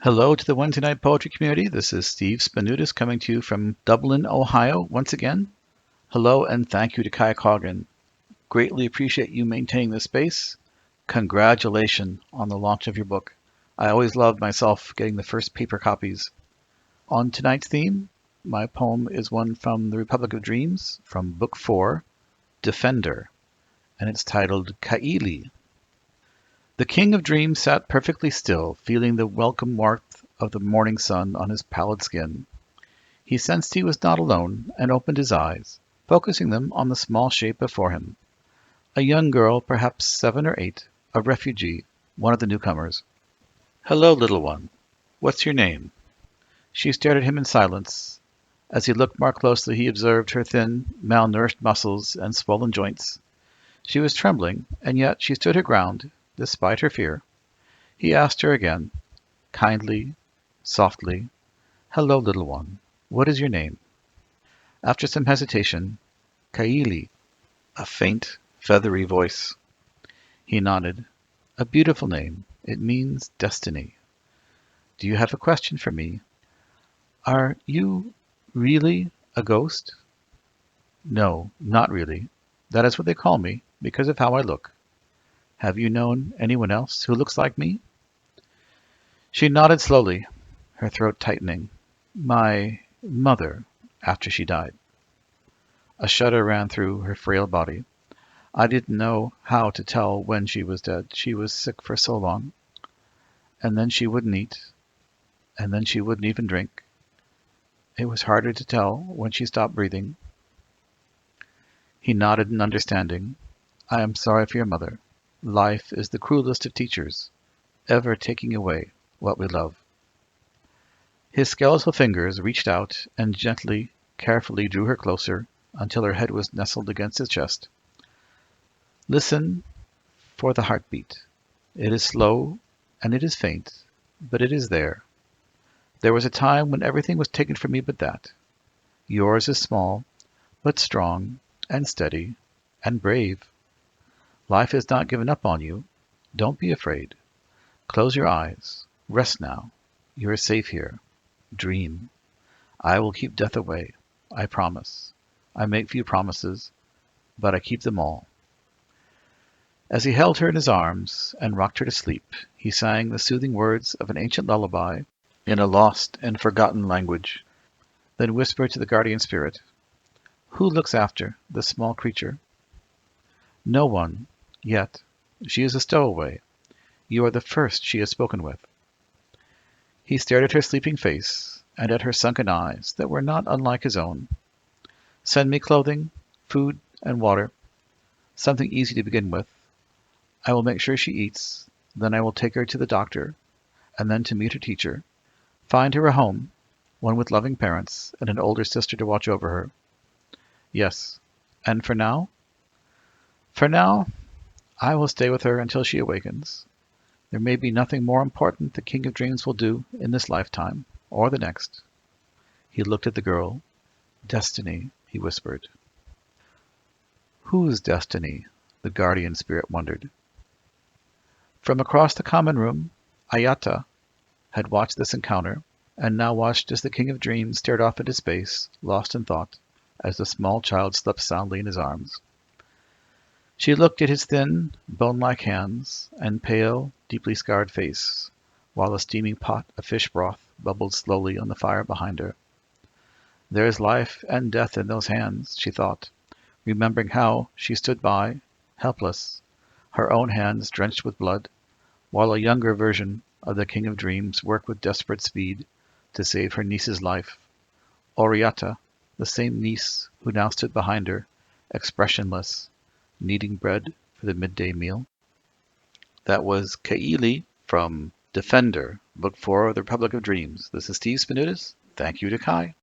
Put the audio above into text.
Hello to the Wednesday night poetry community. This is Steve Spanoudis coming to you from Dublin, Ohio once again. Hello and thank you to Kai Coggin. Greatly appreciate you maintaining this space. Congratulations on the launch of your book. I always loved myself getting the first paper copies. On tonight's theme, my poem is one from the Republic of Dreams from Book 4, Defender, and it's titled Kaili. The King of Dreams sat perfectly still, feeling the welcome warmth of the morning sun on his pallid skin. He sensed he was not alone, and opened his eyes, focusing them on the small shape before him. A young girl, perhaps 7 or 8, a refugee, one of the newcomers. "Hello, little one. What's your name?" She stared at him in silence. As he looked more closely, he observed her thin, malnourished muscles and swollen joints. She was trembling, and yet she stood her ground, despite her fear. He asked her again, kindly, softly, "Hello, little one. What is your name?" After some hesitation, "Kaili," a faint, feathery voice. He nodded. "A beautiful name. It means destiny. Do you have a question for me? Are you really a ghost?" "No, not really. That is what they call me, because of how I look. Have you known anyone else who looks like me?" She nodded slowly, her throat tightening. "My mother, after she died." A shudder ran through her frail body. "I didn't know how to tell when she was dead. She was sick for so long. And then she wouldn't eat. And then she wouldn't even drink. It was harder to tell when she stopped breathing." He nodded in understanding. "I am sorry for your mother. Life is the cruelest of teachers, ever taking away what we love." His skeletal fingers reached out and gently, carefully drew her closer until her head was nestled against his chest. "Listen for the heartbeat. It is slow and it is faint, but it is there. There was a time when everything was taken from me but that. Yours is small, but strong and steady and brave. Life has not given up on you. Don't be afraid. Close your eyes. Rest now. You are safe here. Dream. I will keep death away. I promise. I make few promises, but I keep them all." As he held her in his arms and rocked her to sleep, he sang the soothing words of an ancient lullaby in a lost and forgotten language, then whispered to the guardian spirit, "Who looks after this small creature?" "No one. Yet. She is a stowaway. You are the first she has spoken with." He stared at her sleeping face and at her sunken eyes that were not unlike his own. "Send me clothing, food, and water. Something easy to begin with. I will make sure she eats. Then I will take her to the doctor, and then to meet her teacher. Find her a home, one with loving parents and an older sister to watch over her. Yes. And for now?" "For now, I will stay with her until she awakens. There may be nothing more important the King of Dreams will do in this lifetime, or the next." He looked at the girl. "Destiny," he whispered. Whose destiny? The guardian spirit wondered. From across the common room, Ayata had watched this encounter, and now watched as the King of Dreams stared off into space, lost in thought, as the small child slept soundly in his arms. She looked at his thin, bone-like hands and pale, deeply scarred face, while a steaming pot of fish broth bubbled slowly on the fire behind her. "There is life and death in those hands," she thought, remembering how she stood by, helpless, her own hands drenched with blood, while a younger version of the King of Dreams worked with desperate speed to save her niece's life. Oriata, the same niece who now stood behind her, expressionless, kneading bread for the midday meal. That was Kaili from Defender, Book 4 of the Republic of Dreams. This is Steve Spanoudis. Thank you to Kai.